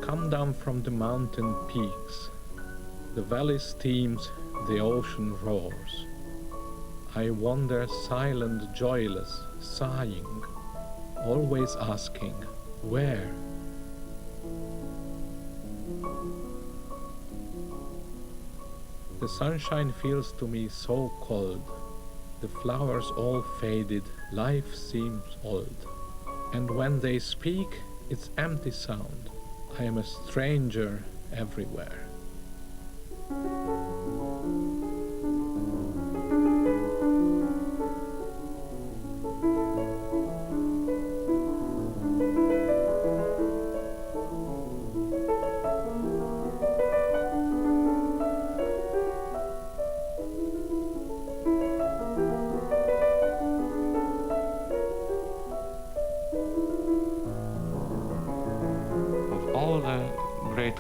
come down from the mountain peaks. The valley steams, the ocean roars. I wander silent, joyless, sighing, always asking, where? The sunshine feels to me so cold. The flowers all faded, life seems old. And when they speak, it's empty sound. I am a stranger everywhere.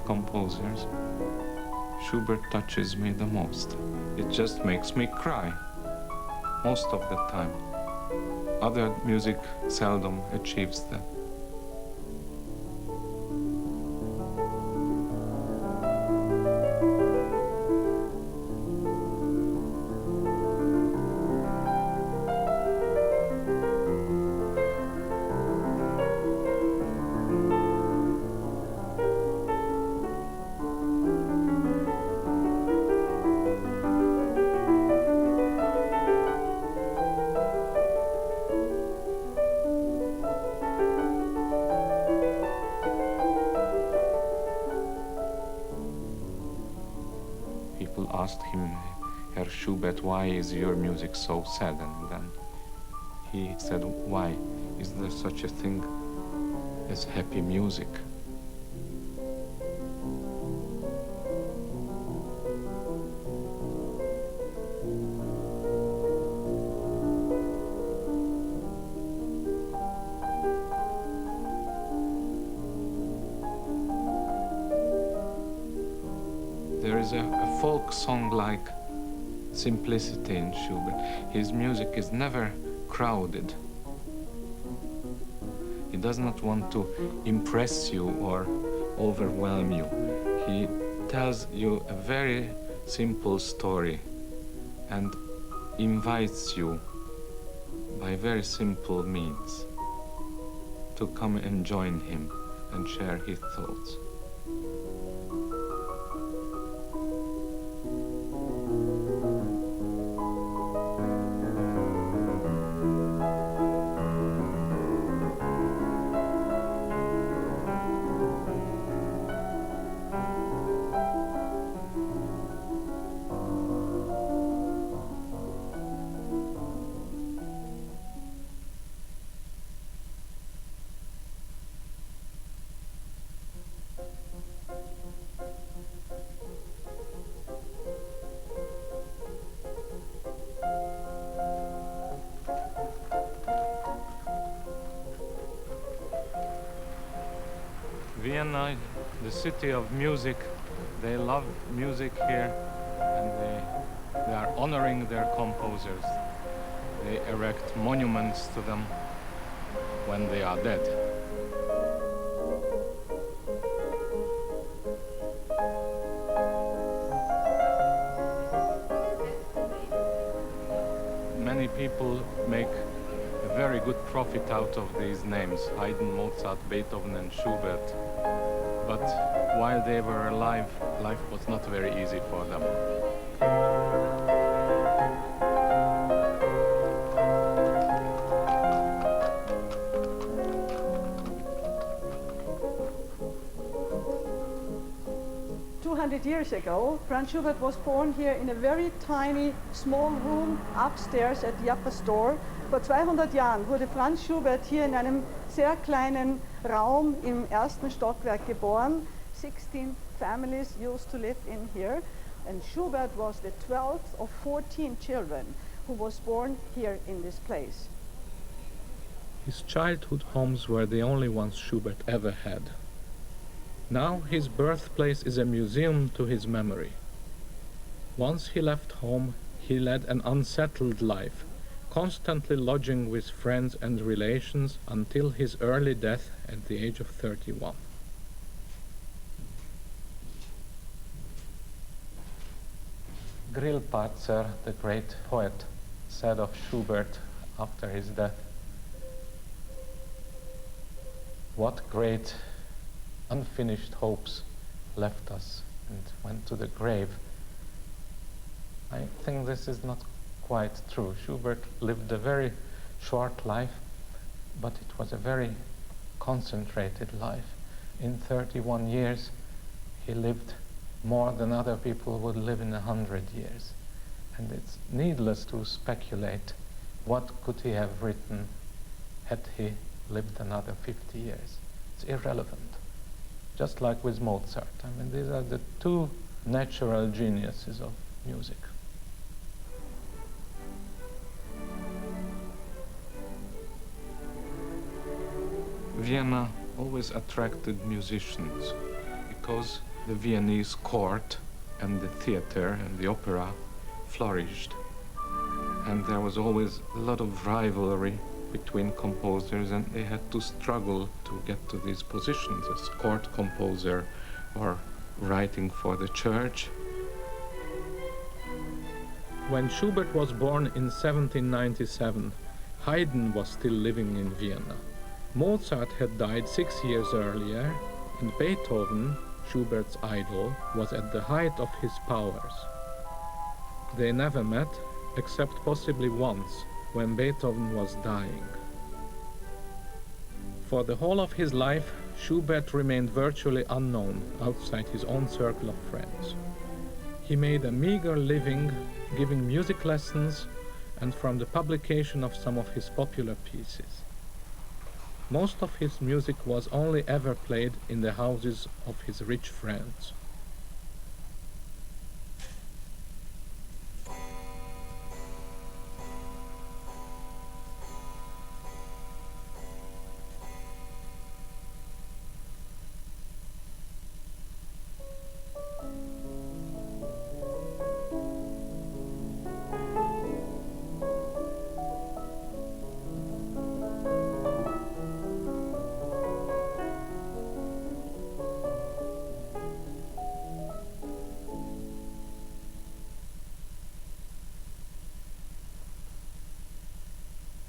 Composers, Schubert touches me the most. It just makes me cry, most of the time. Other music seldom achieves that. Asked him, Herr Schubert, why is your music so sad? And then he said, why? Is there such a thing as happy music? There is a folk song-like simplicity in Schubert. His music is never crowded. He does not want to impress you or overwhelm you. He tells you a very simple story and invites you by very simple means to come and join him and share his thoughts. Vienna, the city of music, they love music here and they are honoring their composers. They erect monuments to them when they are dead. Many people make a very good profit out of these names, Haydn, Mozart, Beethoven and Schubert. But while they were alive, life was not very easy for them. Years ago, Franz Schubert was born here in a very tiny, small room upstairs at the upper store. Vor 200 Jahren wurde Franz Schubert hier in einem sehr kleinen Raum im ersten Stockwerk geboren. 16 families used to live in here, and Schubert was the 12th of 14 children who was born here in this place. His childhood homes were the only ones Schubert ever had. Now his birthplace is a museum to his memory. Once he left home, he led an unsettled life, constantly lodging with friends and relations until his early death at the age of 31. Grillparzer, the great poet, said of Schubert after his death, "What great unfinished hopes left us and went to the grave." I think this is not quite true. Schubert lived a very short life, but it was a very concentrated life. In 31 years, he lived more than other people would live in 100 years. And it's needless to speculate what could he have written had he lived another 50 years. It's irrelevant. Just like with Mozart. I mean, these are the two natural geniuses of music. Vienna always attracted musicians because the Viennese court and the theater and the opera flourished. And there was always a lot of rivalry between composers, and they had to struggle to get to these positions as court composer or writing for the church. When Schubert was born in 1797, Haydn was still living in Vienna. Mozart had died 6 years earlier, and Beethoven, Schubert's idol, was at the height of his powers. They never met, except possibly once, when Beethoven was dying. For the whole of his life, Schubert remained virtually unknown outside his own circle of friends. He made a meager living giving music lessons and from the publication of some of his popular pieces. Most of his music was only ever played in the houses of his rich friends.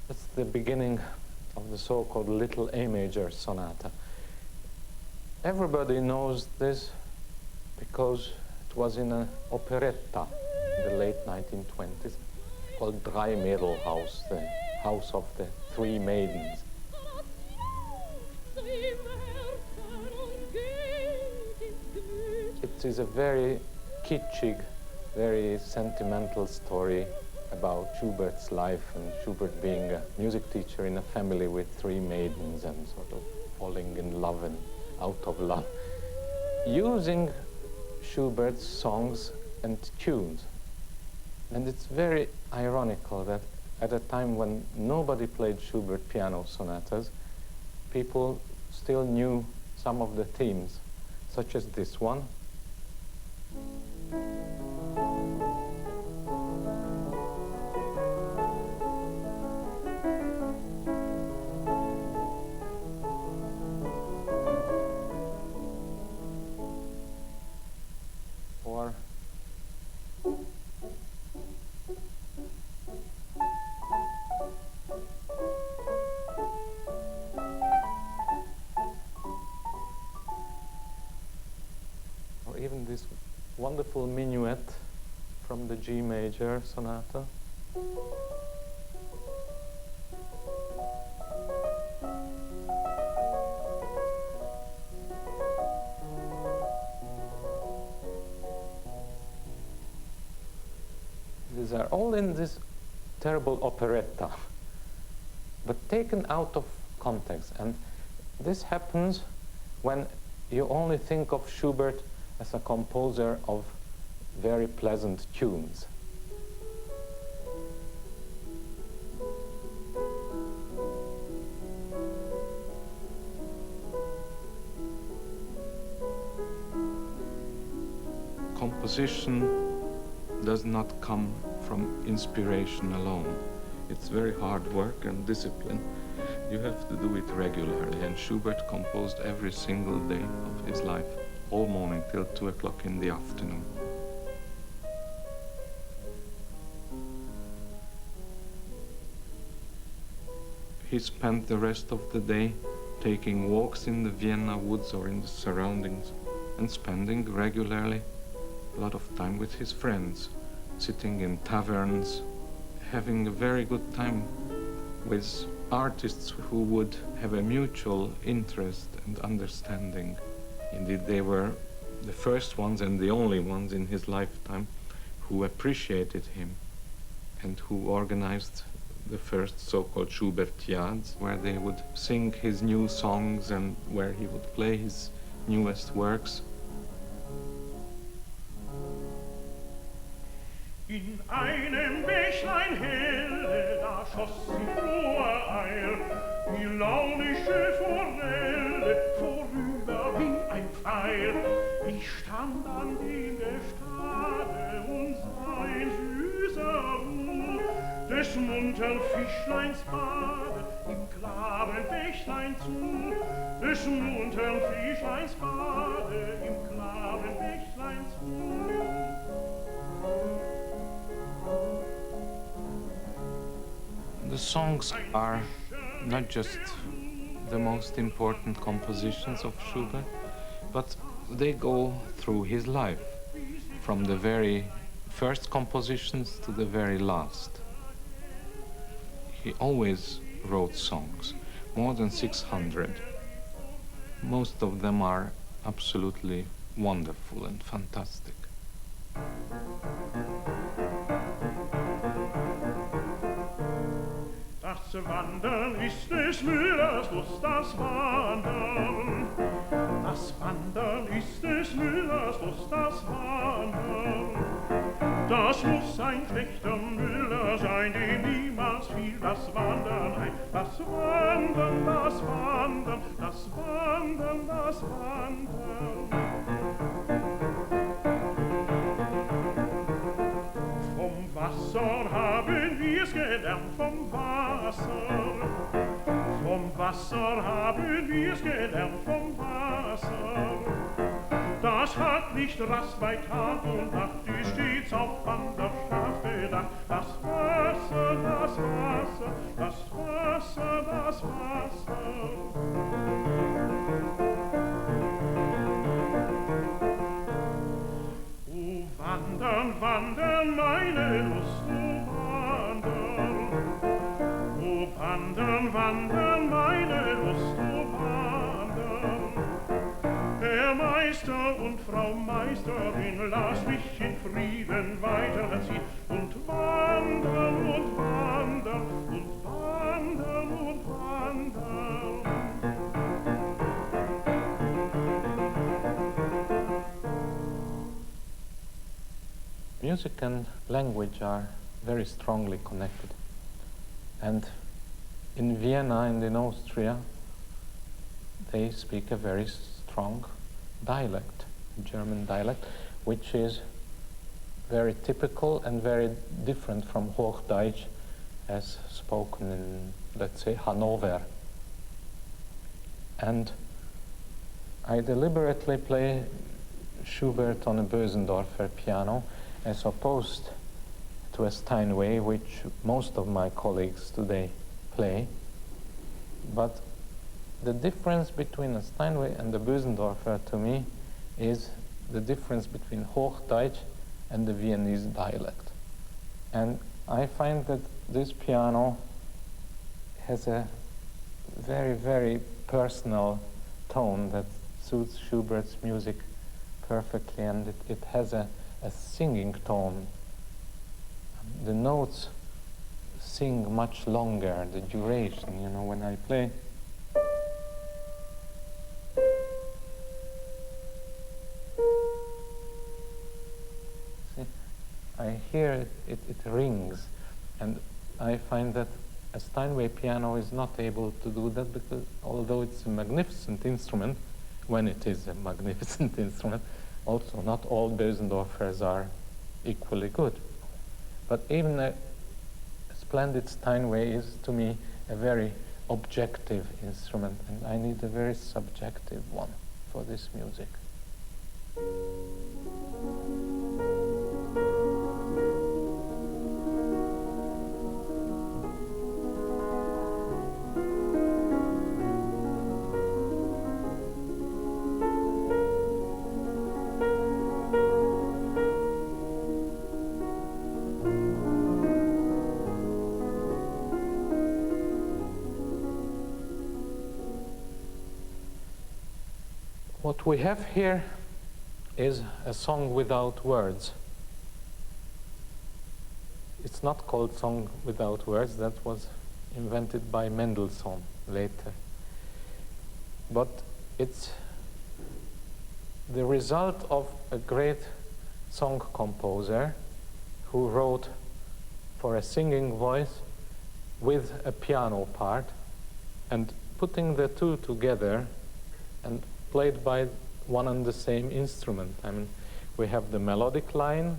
That's the beginning of the so-called Little A major sonata. Everybody knows this because it was in an operetta in the late 1920s called Drei Mädelhaus, the House of the Three Maidens. It is a very kitschy, very sentimental story about Schubert's life and Schubert being a music teacher in a family with three maidens and sort of falling in love and out of love, using Schubert's songs and tunes. And it's very ironical that at a time when nobody played Schubert piano sonatas, people still knew some of the themes, such as this one. Or even this wonderful minuet from the G major sonata. These are all in this terrible operetta, but taken out of context. And this happens when you only think of Schubert as a composer of very pleasant tunes. Composition does not come from inspiration alone. It's very hard work and discipline. You have to do it regularly, and Schubert composed every single day of his life, all morning till 2 o'clock in the afternoon. he spent the rest of the day taking walks in the Vienna woods or in the surroundings and spending regularly a lot of time with his friends, sitting in taverns, having a very good time with artists who would have a mutual interest and understanding. Indeed, they were the first ones and the only ones in his lifetime who appreciated him and who organized the first so-called Schubertiades, where they would sing his new songs and where he would play his newest works. In einem Bächlein helle, da schoss in froher Eil die launische Forelle vorüber wie ein Pfeil. Ich stand an dem Gestade und sah ein süßer Ruh des muntern Fischleins Bade im klaren Bächlein zu. Des muntern Fischleins Bade im klaren Bächlein zu. The songs are not just the most important compositions of Schubert, but they go through his life, from the very first compositions to the very last. He always wrote songs, more than 600. Most of them are absolutely wonderful and fantastic. Das Wandern ist des Müllers Lust, das Wandern. Das Wandern ist des Müllers Lust, das Wandern. Das muss ein schlechter Müller sein, dem niemals fiel das Wandern ein. Das Wandern, das Wandern, das Wandern, das Wandern. Vom Wasser haben wir's gelernt, vom Wasser. Vom Wasser haben wir's gelernt, vom Wasser. Das hat nicht Rast bei Tag und Nacht, ist stets auf Wanderschaft bedacht. Das Wasser, das Wasser, das Wasser, das Wasser. O wandern, wandern, meine Lust, o wandern. O wandern, wandern, meine Lust, o wandern. Herr Meister und Frau Meisterin, lass mich in Frieden weiterziehen und wandern und wandern und wandern und wandern. Music and language are very strongly connected. And in Vienna and in Austria, they speak a very strong dialect, German dialect, which is very typical and very different from Hochdeutsch as spoken in, let's say, Hanover. And I deliberately play Schubert on a Bösendorfer piano as opposed to a Steinway, which most of my colleagues today play. But the difference between a Steinway and a Bösendorfer to me is the difference between Hochdeutsch and the Viennese dialect. And I find that this piano has a very, very personal tone that suits Schubert's music perfectly, and it has a singing tone. The notes sing much longer, the duration, you know, when I play. See, I hear it rings, and I find that a Steinway piano is not able to do that, because although it's a magnificent instrument, when it is a magnificent instrument, also not all Bösendorfers are equally good. But even a splendid Steinway is, to me, a very objective instrument, and I need a very subjective one for this music. What we have here is a song without words. It's not called Song Without Words. That was invented by Mendelssohn later. But it's the result of a great song composer who wrote for a singing voice with a piano part, and putting the two together and played by one and the same instrument. I mean, we have the melodic line,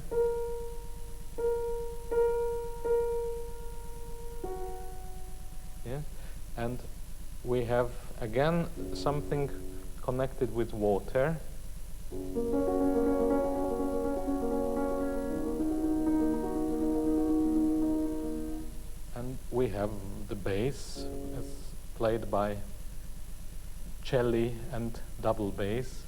yeah, and we have again something connected with water. And we have the bass as played by cello and double bass.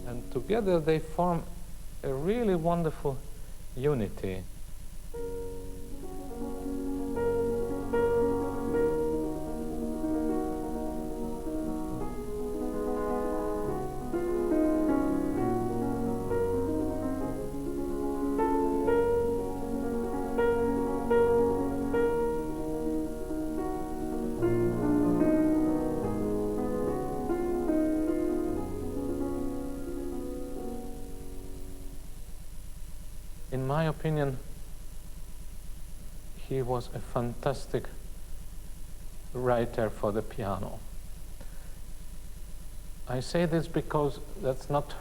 And together they form a really wonderful unity. In my opinion, he was a fantastic writer for the piano. I say this because that's not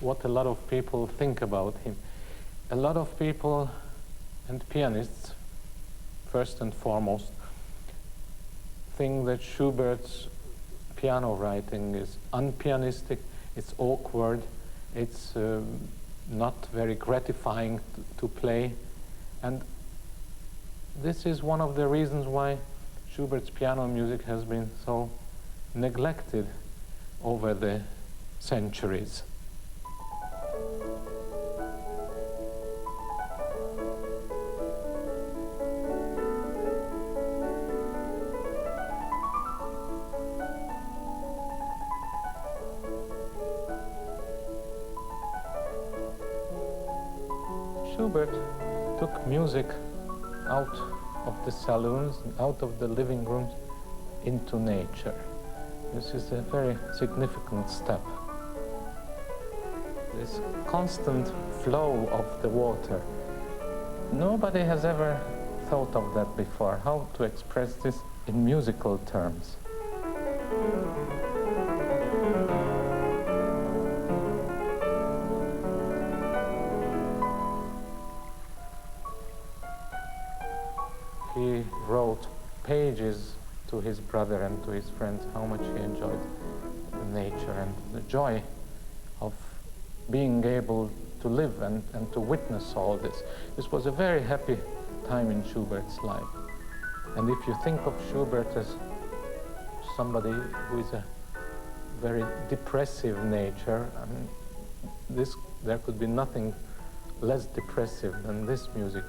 what a lot of people think about him. A lot of people, and pianists first and foremost, think that Schubert's piano writing is unpianistic, it's awkward, it's not very gratifying to play. And this is one of the reasons why Schubert's piano music has been so neglected over the centuries. Schubert took music out of the saloons, out of the living rooms, into nature. This is a very significant step. This constant flow of the water. Nobody has ever thought of that before, how to express this in musical terms. He wrote pages to his brother and to his friends how much he enjoyed nature and the joy of being able to live and to witness all this. This was a very happy time in Schubert's life. And if you think of Schubert as somebody who is a very depressive nature, I mean, there could be nothing less depressive than this music.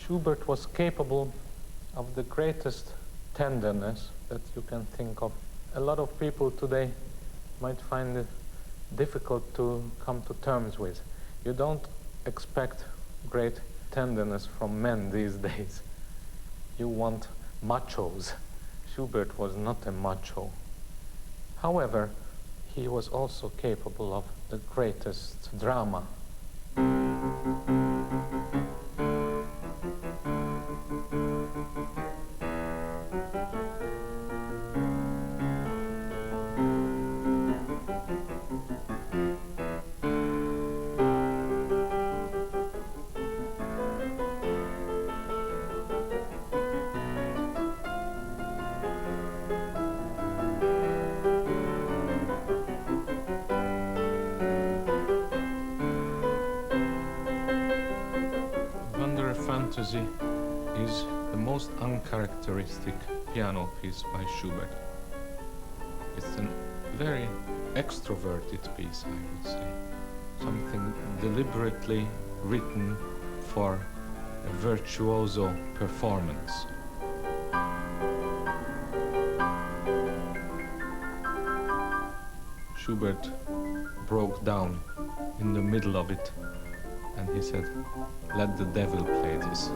Schubert was capable of the greatest tenderness that you can think of. A lot of people today might find it difficult to come to terms with. You don't expect great tenderness from men these days. You want machos. Schubert was not a macho. However, he was also capable of the greatest drama. Fantasy is the most uncharacteristic piano piece by Schubert. It's a very extroverted piece, I would say. Something deliberately written for a virtuoso performance. Schubert broke down in the middle of it, and he said, "Let the devil play this."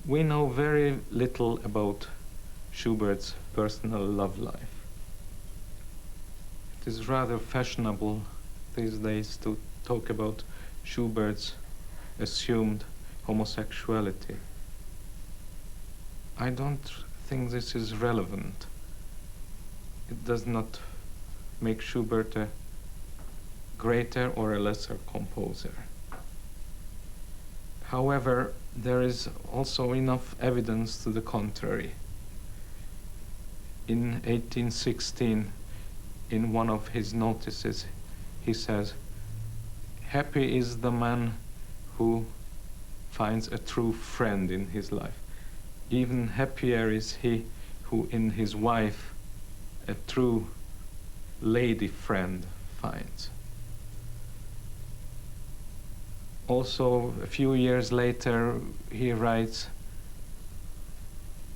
We know very little about Schubert's personal love life. It is rather fashionable these days to talk about Schubert's assumed homosexuality. I don't think this is relevant. It does not make Schubert a greater or a lesser composer. However, there is also enough evidence to the contrary. In 1816, in one of his notices, he says, "Happy is the man who finds a true friend in his life. Even happier is he who in his wife a true lady friend finds." Also, a few years later, he writes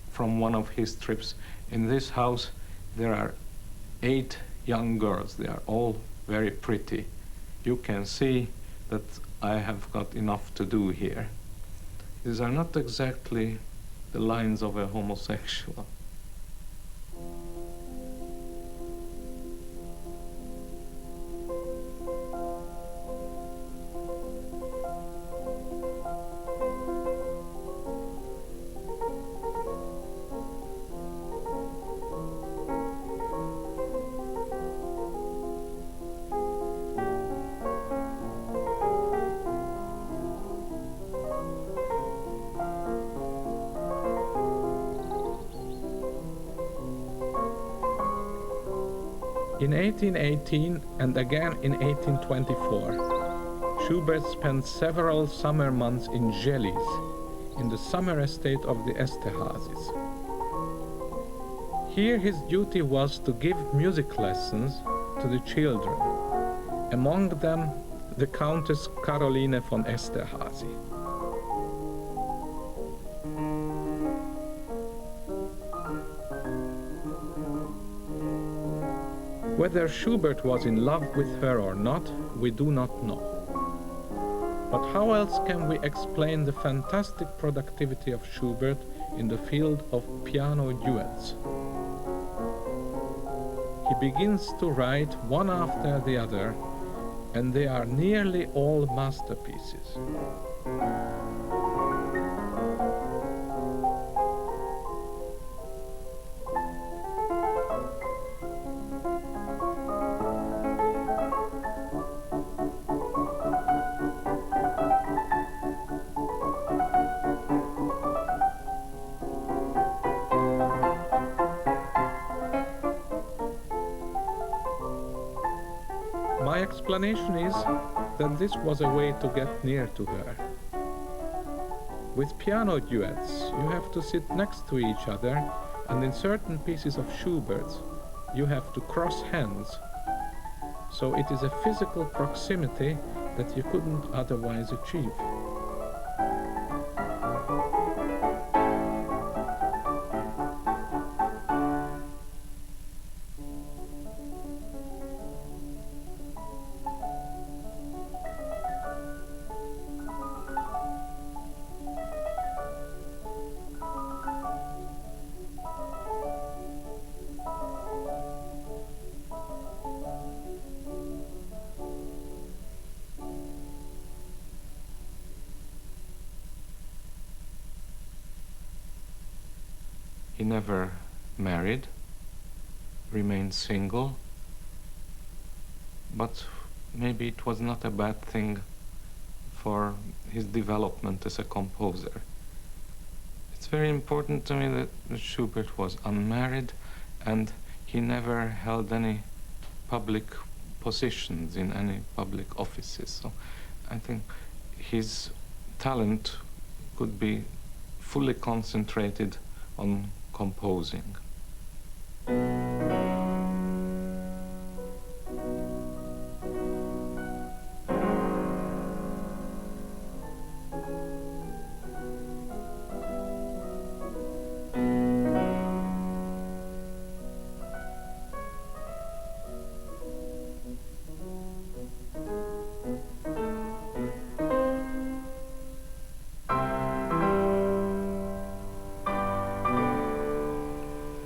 from one of his trips, "In this house there are 8 young girls. They are all very pretty. You can see that I have got enough to do here." These are not exactly the lines of a homosexual. In 1818 and again in 1824, Schubert spent several summer months in Želiz, in the summer estate of the Esterházys. Here his duty was to give music lessons to the children, among them the Countess Caroline von Esterházy. Whether Schubert was in love with her or not, we do not know. But how else can we explain the fantastic productivity of Schubert in the field of piano duets? He begins to write one after the other, and they are nearly all masterpieces. My explanation is that this was a way to get near to her. With piano duets, you have to sit next to each other, and in certain pieces of Schubert's, you have to cross hands. So it is a physical proximity that you couldn't otherwise achieve. He never married, remained single, but maybe it was not a bad thing for his development as a composer. It's very important to me that Schubert was unmarried and he never held any public positions in any public offices. So I think his talent could be fully concentrated on composing.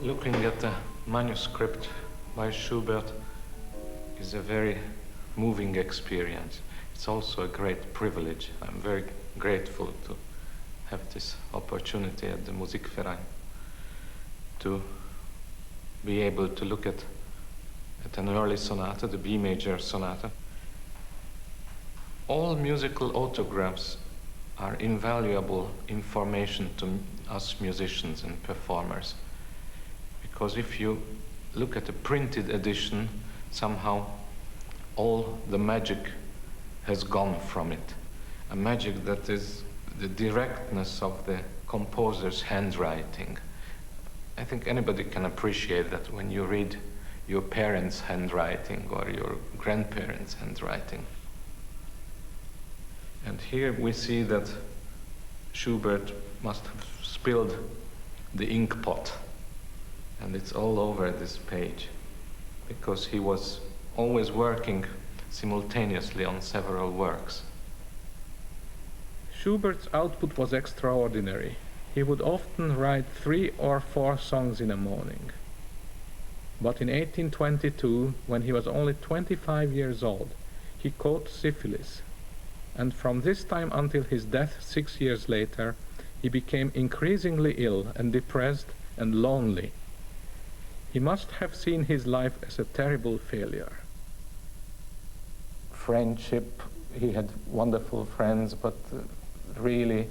Looking at the manuscript by Schubert is a very moving experience. It's also a great privilege. I'm very grateful to have this opportunity at the Musikverein to be able to look at an early sonata, the B major sonata. All musical autographs are invaluable information to us musicians and performers. Because if you look at a printed edition, somehow all the magic has gone from it. A magic that is the directness of the composer's handwriting. I think anybody can appreciate that when you read your parents' handwriting or your grandparents' handwriting. And here we see that Schubert must have spilled the ink pot. And it's all over this page, because he was always working simultaneously on several works. Schubert's output was extraordinary. He would often write 3 or 4 songs in a morning. But in 1822, when he was only 25 years old, he caught syphilis. And from this time until his death 6 years later, he became increasingly ill and depressed and lonely. He must have seen his life as a terrible failure. Friendship, he had wonderful friends, but really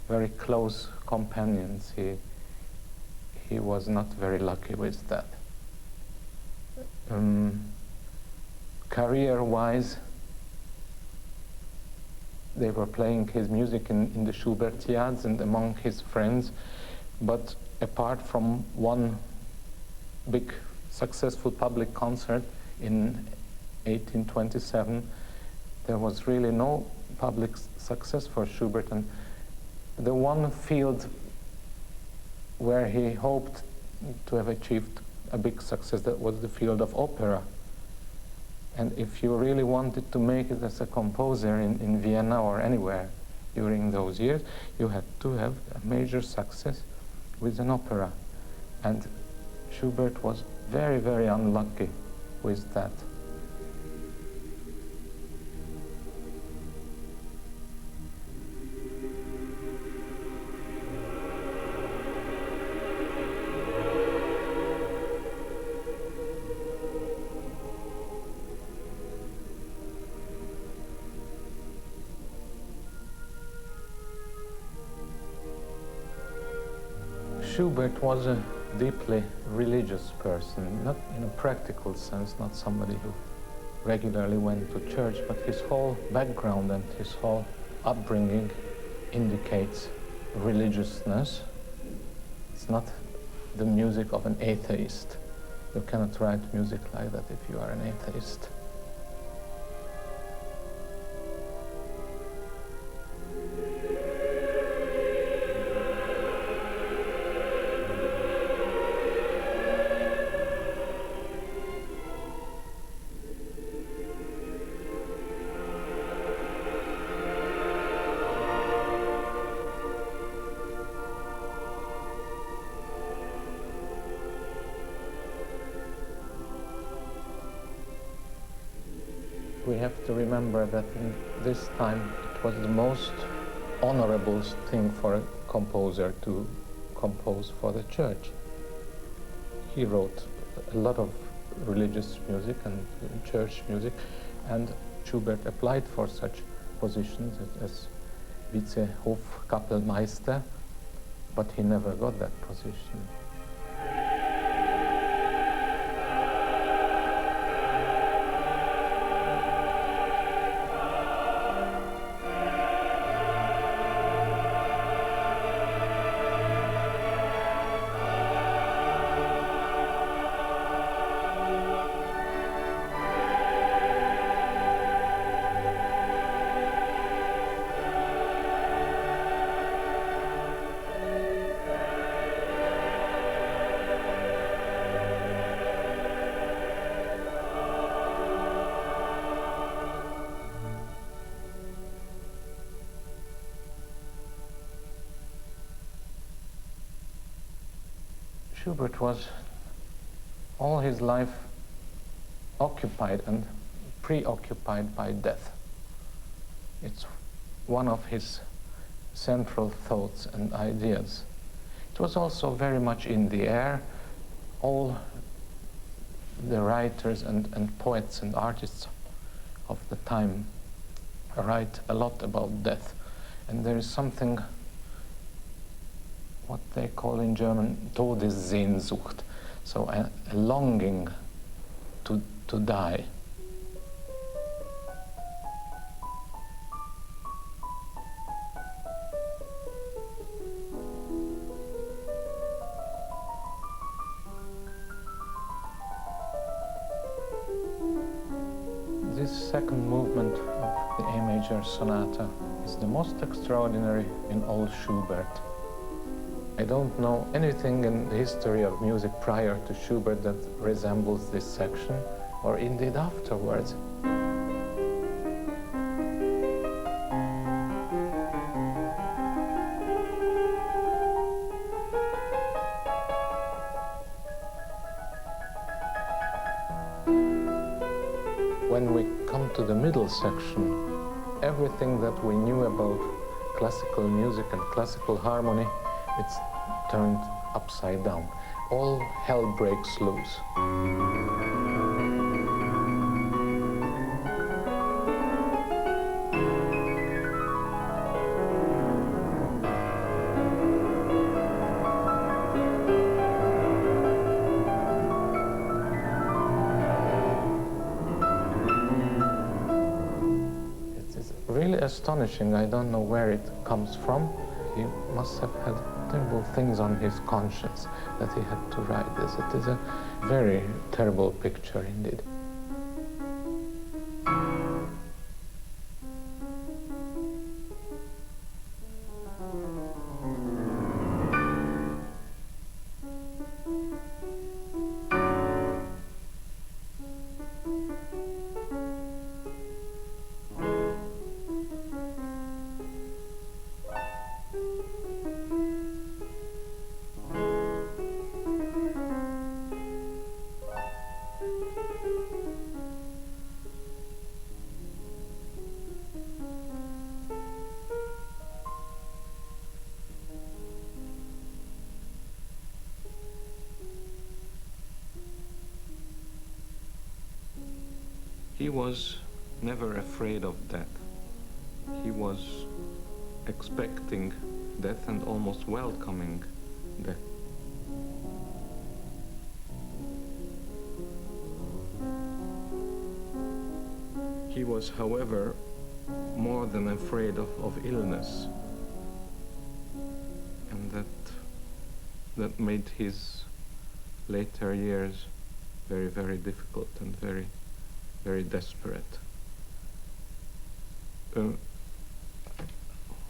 very close companions. He was not very lucky with that. Career-wise, they were playing his music in the Schubertiads and among his friends, but apart from one big successful public concert in 1827, there was really no public success for Schubert. And the one field where he hoped to have achieved a big success, that was the field of opera. And if you really wanted to make it as a composer in Vienna or anywhere during those years, you had to have a major success with an opera. And Schubert was very, very unlucky with that. Schubert was a deeply religious person, not in a practical sense, not somebody who regularly went to church, but his whole background and his whole upbringing indicates religiousness. It's not the music of an atheist. You cannot write music like that if you are an atheist. We have to remember that in this time it was the most honorable thing for a composer to compose for the church. He wrote a lot of religious music and church music, and Schubert applied for such positions as Vize-Hofkapellmeister, but he never got that position. Schubert was all his life occupied and preoccupied by death. It's one of his central thoughts and ideas. It was also very much in the air. All the writers and poets and artists of the time write a lot about death. And there is something, what they call in German, Todessehnsucht, so a longing to die. This second movement of the A major sonata is the most extraordinary in all Schubert. I don't know anything in the history of music prior to Schubert that resembles this section, or indeed afterwards. When we come to the middle section, everything that we knew about classical music and classical harmony, it's turned upside down. All hell breaks loose. It's really astonishing. I don't know where it comes from. He must have had terrible things on his conscience that he had to write this. It is a very terrible picture indeed. He was never afraid of death. He was expecting death and almost welcoming death. He was, however, more than afraid of illness, and that made his later years very, very difficult and very, very desperate.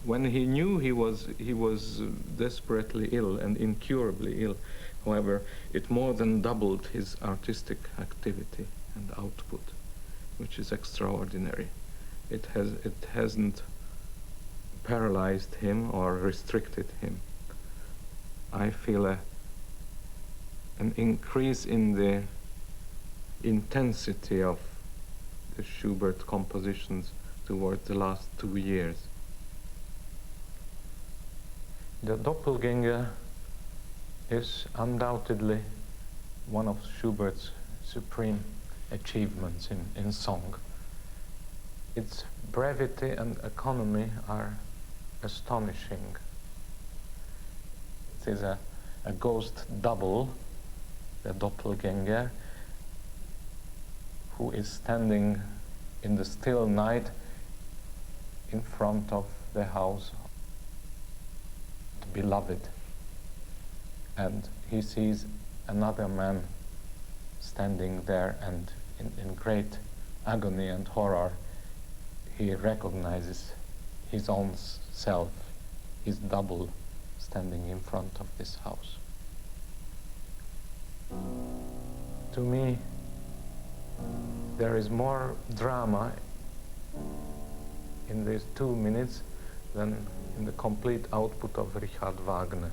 When he knew he was desperately ill and incurably ill, however, it more than doubled his artistic activity and output, which is extraordinary. It hasn't paralyzed him or restricted him. I feel an increase in the intensity of the Schubert compositions towards the last 2 years. The Doppelgänger is undoubtedly one of Schubert's supreme achievements in song. Its brevity and economy are astonishing. It is a ghost double, the Doppelgänger, who is standing in the still night in front of the house beloved, and he sees another man standing there, and in great agony and horror he recognizes his own self, his double, standing in front of this house. To me, there is more drama in these 2 minutes than in the complete output of Richard Wagner.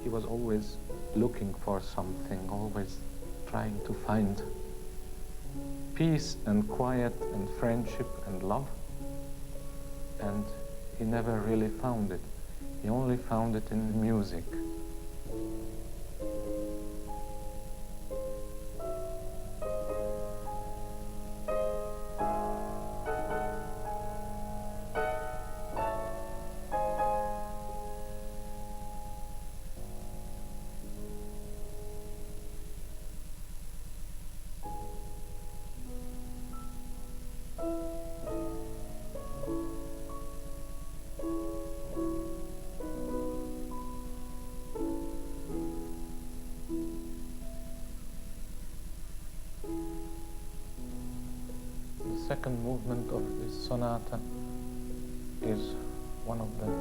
he was always looking for something, always trying to find peace and quiet and friendship and love. And he never really found it. He only found it in music. The second movement of this sonata is one of the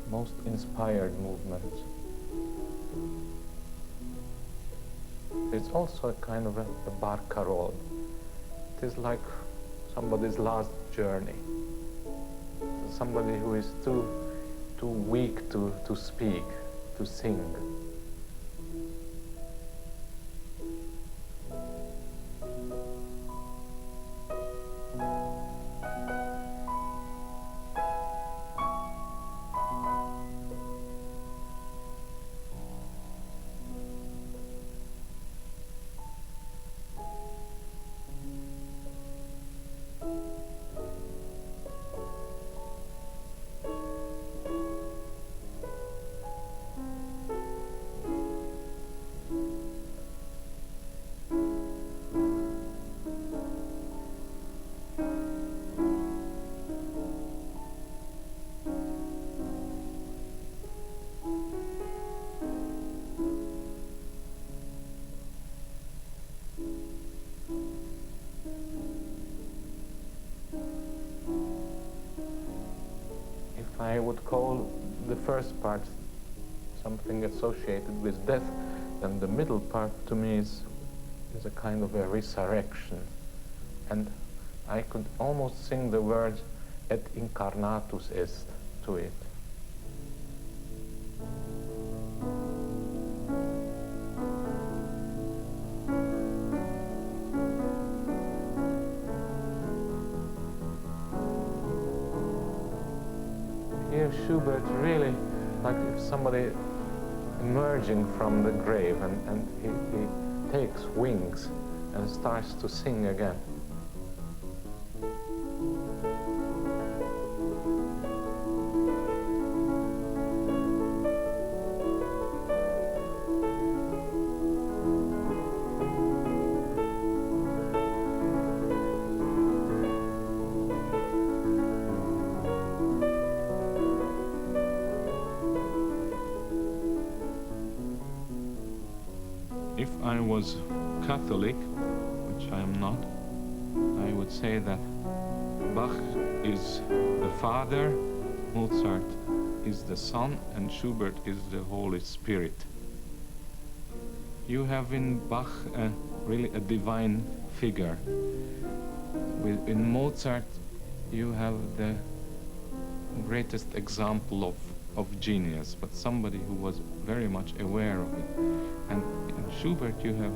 most inspired movements. It's also a kind of a barcarolle. It is like somebody's last journey. Somebody who is too weak to speak, to sing. I would call the first part something associated with death, and the middle part to me is a kind of a resurrection. And I could almost sing the words et incarnatus est to it. Here Schubert really, like if somebody emerging from the grave, and he takes wings and starts to sing again. If I was Catholic, which I am not, I would say that Bach is the Father, Mozart is the Son, and Schubert is the Holy Spirit. You have in Bach really a divine figure. In Mozart, you have the greatest example of genius, but somebody who was very much aware of it. And in Schubert, you have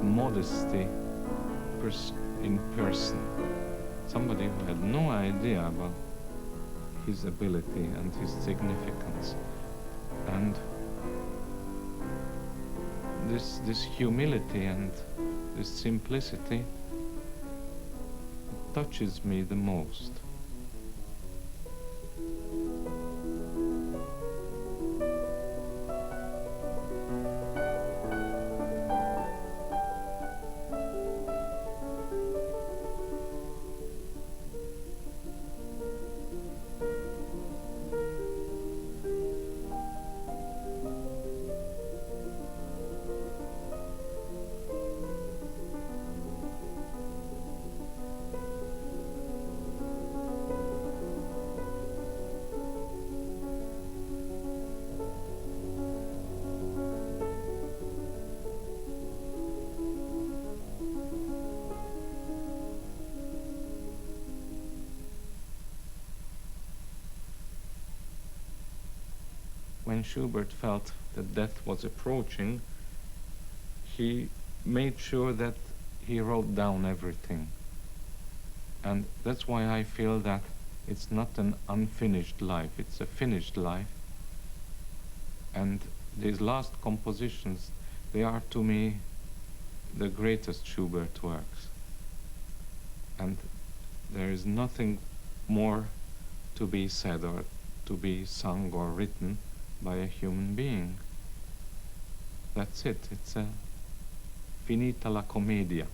modesty in person. Somebody who had no idea about his ability and his significance. And this humility and this simplicity touches me the most. when Schubert felt that death was approaching, he made sure that he wrote down everything. And that's why I feel that it's not an unfinished life, it's a finished life. And these last compositions, they are to me the greatest Schubert works. And there is nothing more to be said or to be sung or written by a human being. That's it. It's a finita la commedia.